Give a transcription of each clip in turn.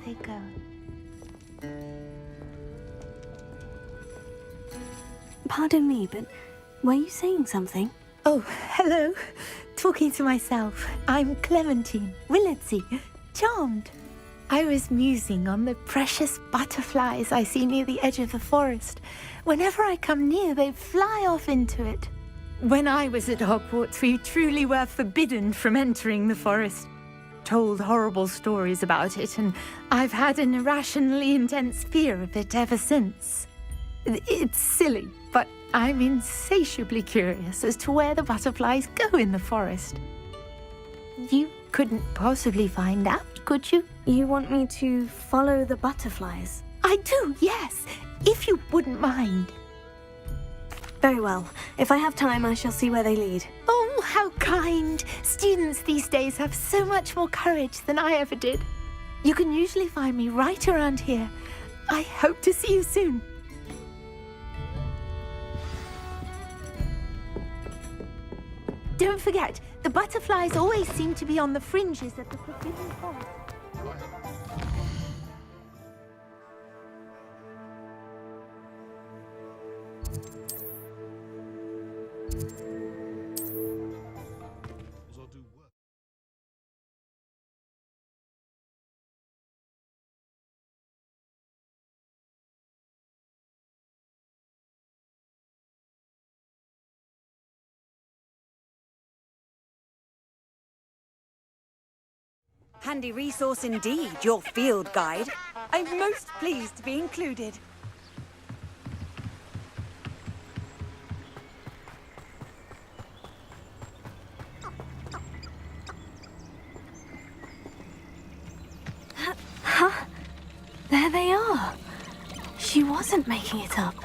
they go. Pardon me, but were you saying something? Oh, hello. Talking to myself. I'm Clementine Willardsey. Charmed. I was musing on the precious butterflies I see near the edge of the forest. Whenever I come near, they fly off into it. When I was at Hogwarts, we truly were forbidden from entering the forest. Told horrible stories about it, and I've had an irrationally intense fear of it ever since. It's silly, but I'm insatiably curious as to where the butterflies go in the forest. You couldn't possibly find out, could you? You want me to follow the butterflies? I do, yes, if you wouldn't mind. Very well. If I have time, I shall see where they lead. Oh, how kind. Students these days have so much more courage than I ever did. You can usually find me right around here. I hope to see you soon. Don't forget, the butterflies always seem to be on the fringes of the forbidden forest. Handy resource indeed, your field guide. I'm most pleased to be included. Huh? There they are. She wasn't making it up.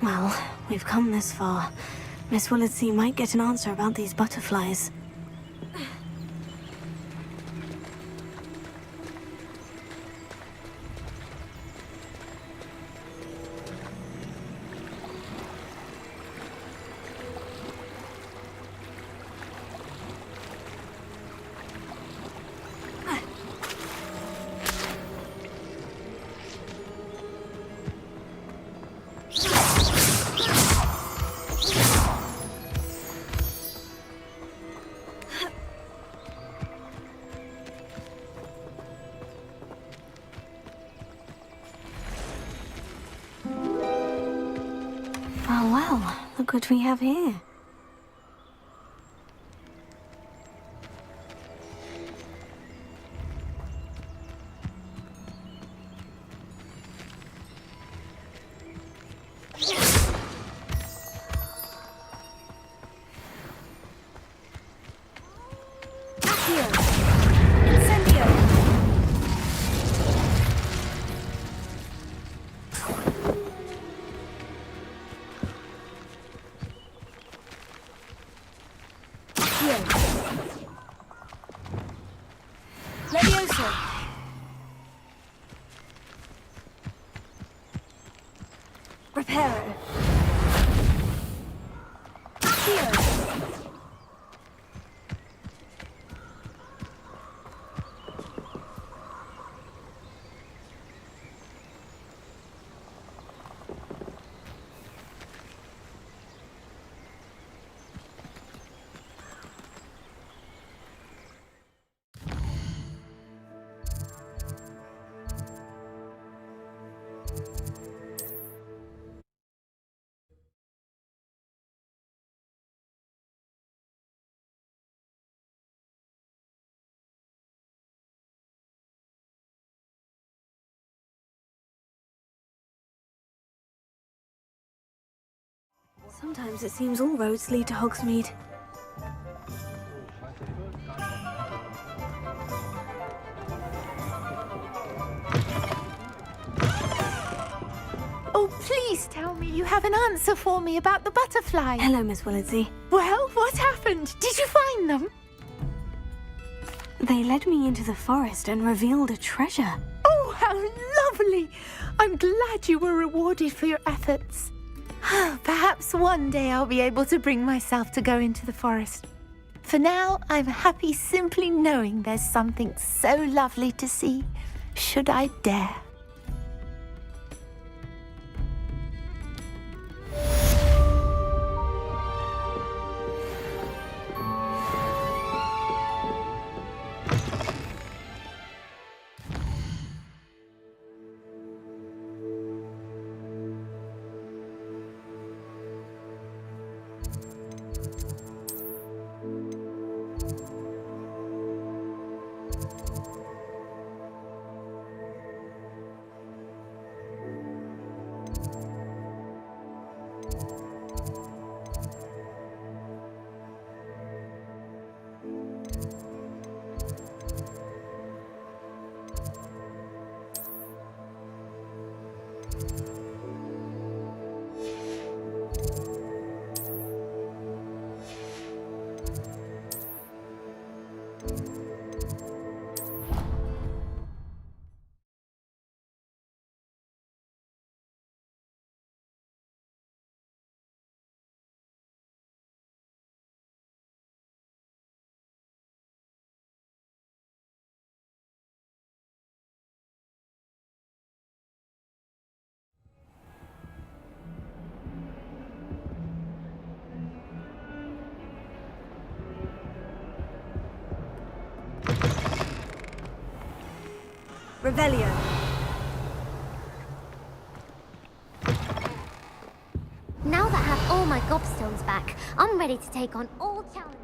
Well, we've come this far. Miss Willardsey might get an answer about these butterflies. Oh well, look what we have here. Reparo. Sometimes it seems all roads lead to Hogsmeade. Oh, please tell me you have an answer for me about the butterflies. Hello, Miss Willardsey. Well, what happened? Did you find them? They led me into the forest and revealed a treasure. Oh, how lovely! I'm glad you were rewarded for your efforts. Perhaps one day I'll be able to bring myself to go into the forest. For now, I'm happy simply knowing there's something so lovely to see, should I dare. Revelio. Now that I have all my gobstones back, I'm ready to take on all challenges.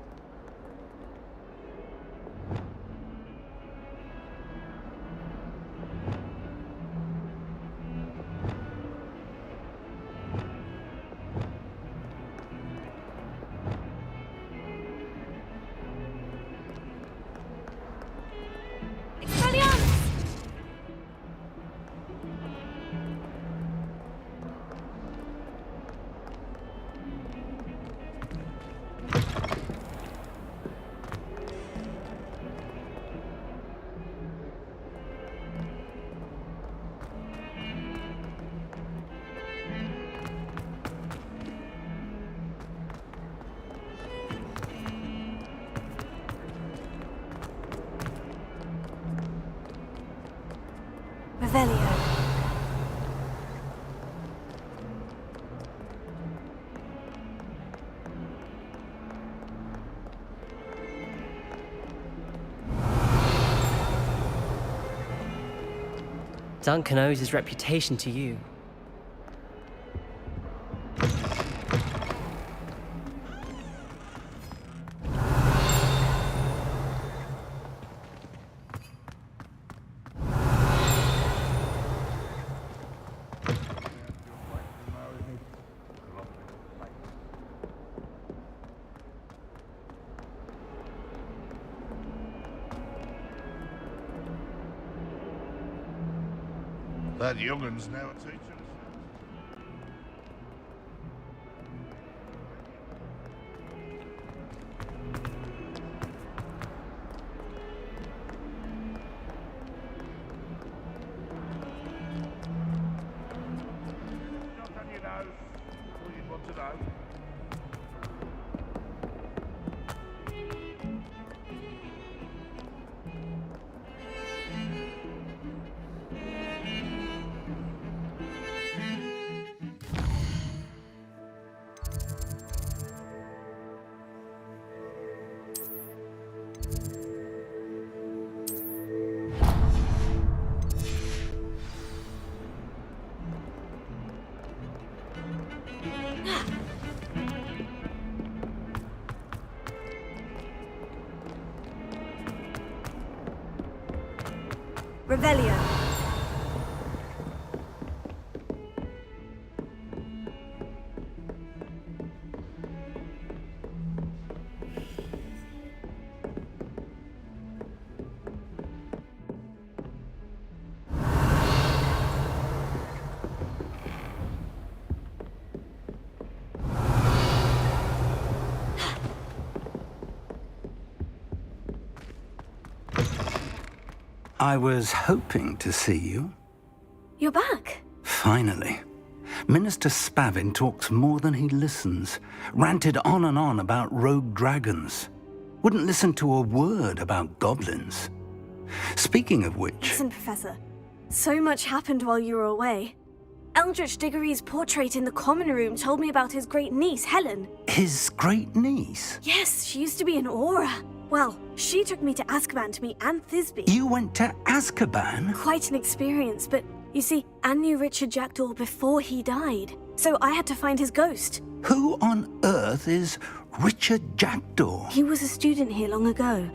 Revelio. Duncan owes his reputation to you. That youngun's now a teacher. Not on your nose. All you want to know. Revelio. I was hoping to see you. You're back. Finally. Minister Spavin talks more than he listens. Ranted on and on about rogue dragons. Wouldn't listen to a word about goblins. Speaking of which... Listen, Professor. So much happened while you were away. Eldritch Diggory's portrait in the common room told me about his great niece, Helen. His great niece? Yes, she used to be an Aura. Well, she took me to Azkaban to meet Anne Thisbe. You went to Azkaban? Quite an experience, but you see, Anne knew Richard Jackdaw before he died. So I had to find his ghost. Who on earth is Richard Jackdaw? He was a student here long ago.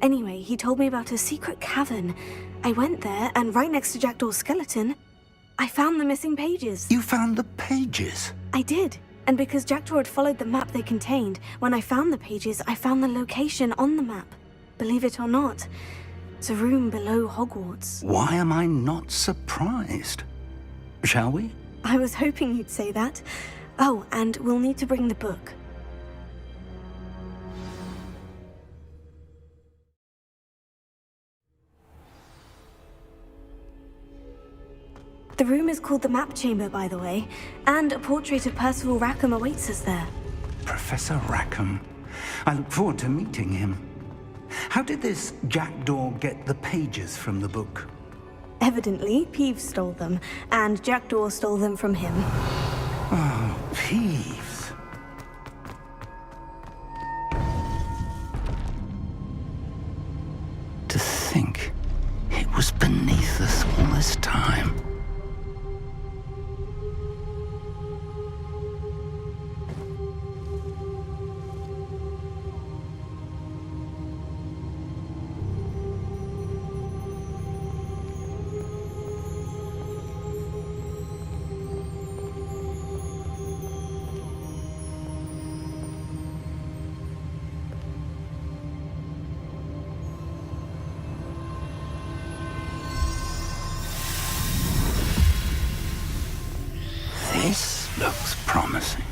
Anyway, he told me about a secret cavern. I went there, and right next to Jackdaw's skeleton, I found the missing pages. You found the pages? I did. And because Jackdaw had followed the map they contained, when I found the pages, I found the location on the map. Believe it or not, it's a room below Hogwarts. Why am I not surprised? Shall we? I was hoping you'd say that. Oh, and we'll need to bring the book. The room is called the Map Chamber, by the way, and a portrait of Percival Rackham awaits us there. Professor Rackham. I look forward to meeting him. How did this Jackdaw get the pages from the book? Evidently, Peeves stole them, and Jackdaw stole them from him. Oh, Peeves. To think it was beneath us all this time. This looks promising.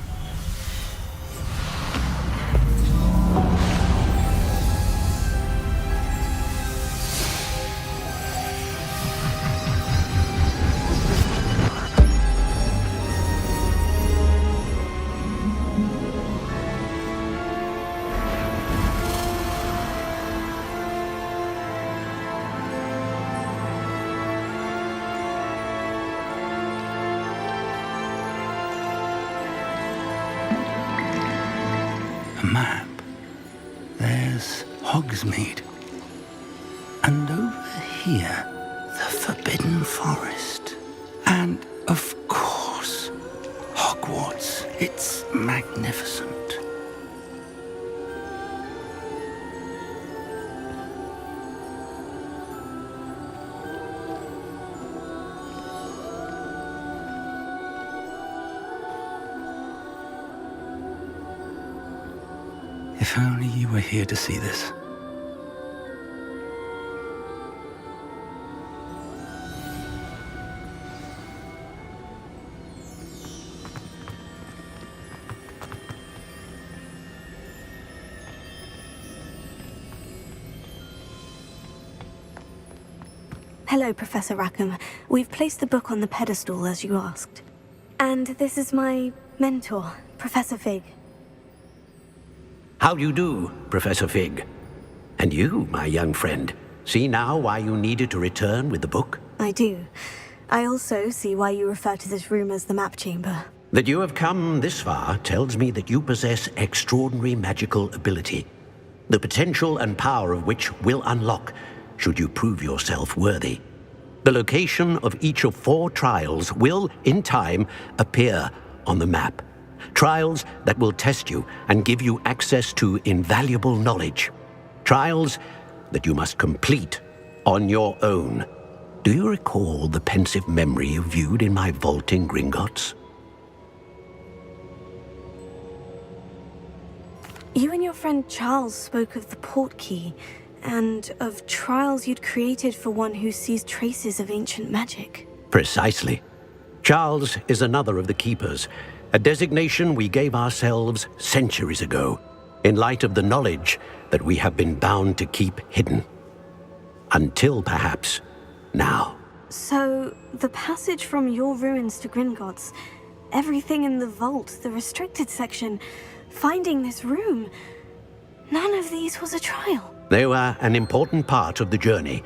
Map. There's Hogsmeade. And over here, the Forbidden Forest. And, of course, Hogwarts. It's magnificent. If only you were here to see this. Hello, Professor Rackham. We've placed the book on the pedestal as you asked. And this is my mentor, Professor Fig. How do you do, Professor Fig? And you, my young friend, see now why you needed to return with the book? I do. I also see why you refer to this room as the Map Chamber. That you have come this far tells me that you possess extraordinary magical ability, the potential and power of which will unlock should you prove yourself worthy. The location of each of 4 trials will, in time, appear on the map. Trials that will test you and give you access to invaluable knowledge. Trials that you must complete on your own. Do you recall the pensive memory you viewed in my vault in Gringotts? You and your friend Charles spoke of the portkey, and of trials you'd created for one who sees traces of ancient magic. Precisely. Charles is another of the Keepers, a designation we gave ourselves centuries ago, in light of the knowledge that we have been bound to keep hidden. Until, perhaps, now. So, the passage from your ruins to Gringotts, everything in the vault, the restricted section, finding this room, None of these was a trial. They were an important part of the journey,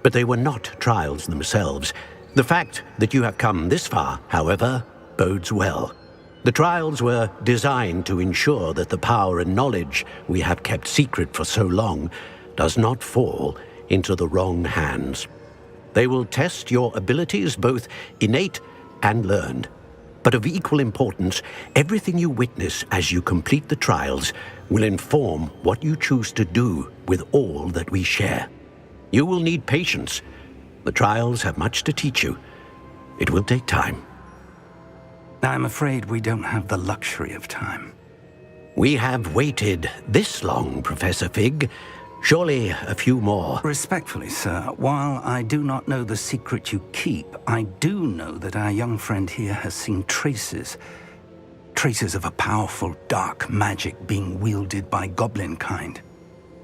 but they were not trials themselves. The fact that you have come this far, however, bodes well. The trials were designed to ensure that the power and knowledge we have kept secret for so long does not fall into the wrong hands. They will test your abilities, both innate and learned. But of equal importance, everything you witness as you complete the trials will inform what you choose to do with all that we share. You will need patience. The trials have much to teach you. It will take time. I'm afraid we don't have the luxury of time. We have waited this long, Professor Fig. Surely a few more. Respectfully, sir, while I do not know the secret you keep, I do know that our young friend here has seen traces of a powerful dark magic being wielded by goblin kind.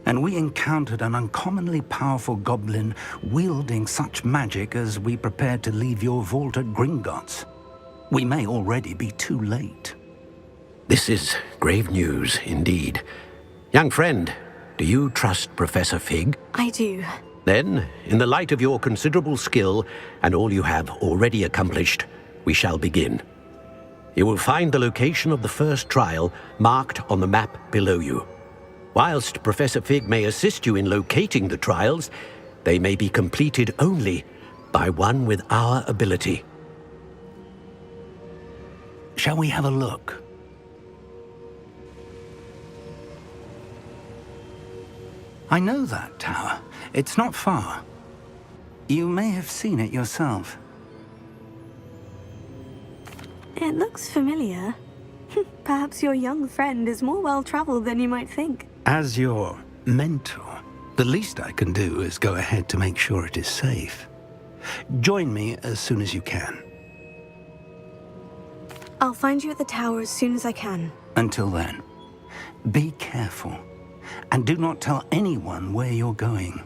And we encountered an uncommonly powerful goblin wielding such magic as we prepared to leave your vault at Gringotts. We may already be too late. This is grave news indeed. Young friend, do you trust Professor Fig? I do. Then, in the light of your considerable skill and all you have already accomplished, we shall begin. You will find the location of the first trial marked on the map below you. Whilst Professor Fig may assist you in locating the trials, they may be completed only by one with our ability. Shall we have a look? I know that tower. It's not far. You may have seen it yourself. It looks familiar. Perhaps your young friend is more well-traveled than you might think. As your mentor, the least I can do is go ahead to make sure it is safe. Join me as soon as you can. I'll find you at the tower as soon as I can. Until then, be careful, and do not tell anyone where you're going.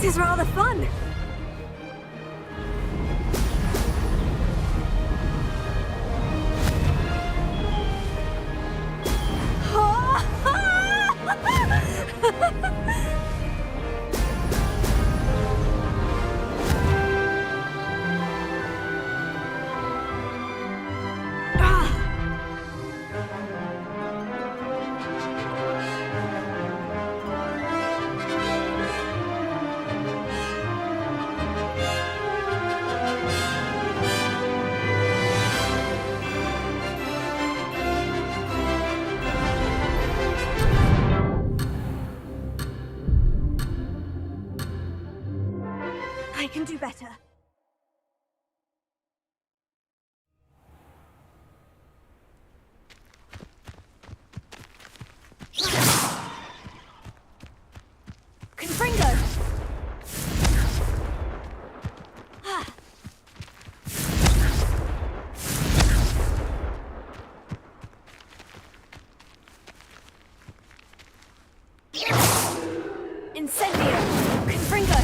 is rather fun. I can do better. Confringo! Incendio! Confringo!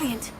Brilliant.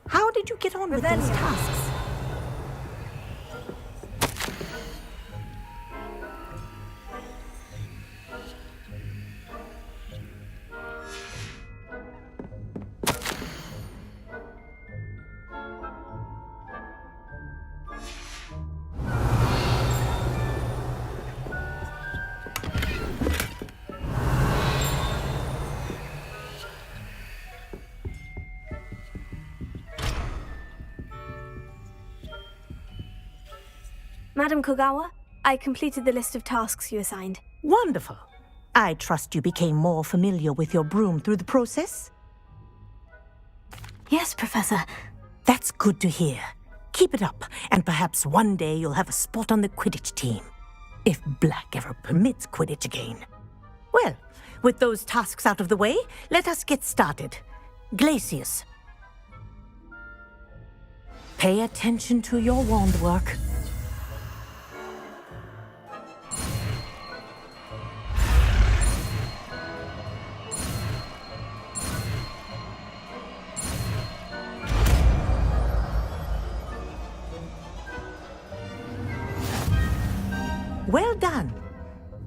How did you get on with these tasks? Madam Kogawa, I completed the list of tasks you assigned. Wonderful. I trust you became more familiar with your broom through the process? Yes, Professor. That's good to hear. Keep it up, and perhaps one day you'll have a spot on the Quidditch team. If Black ever permits Quidditch again. Well, with those tasks out of the way, let us get started. Glacius. Pay attention to your wand work. Well done.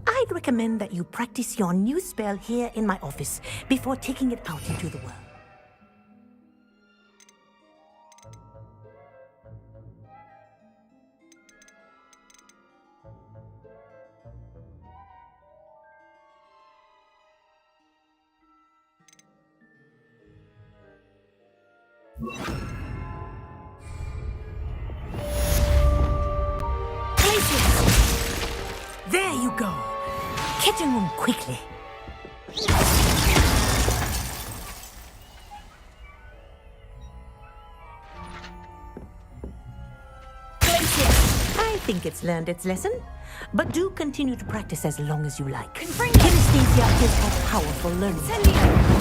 I'd recommend that you practice your new spell here in my office before taking it out into the world. There you go. Get in room quickly. I think it's learned its lesson, but do continue to practice as long as you like. Kinesthesia is a powerful learning.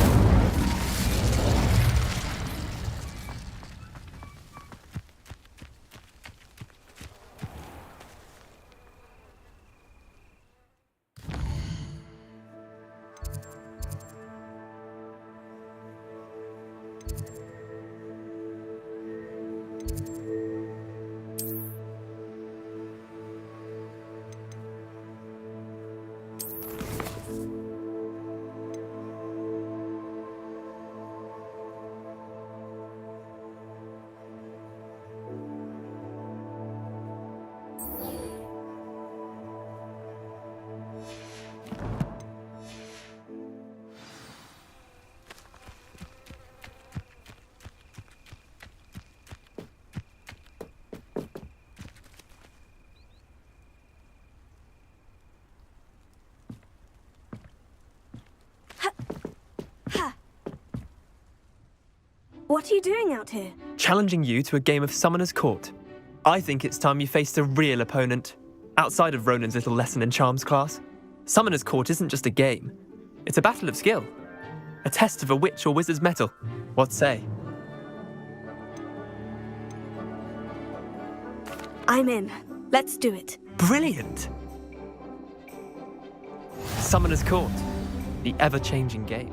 What are you doing out here? Challenging you to a game of Summoner's Court. I think it's time you faced a real opponent, outside of Ronan's little lesson in charms class. Summoner's Court isn't just a game. It's a battle of skill. A test of a witch or wizard's mettle. What say? I'm in. Let's do it. Brilliant! Summoner's Court, the ever-changing game.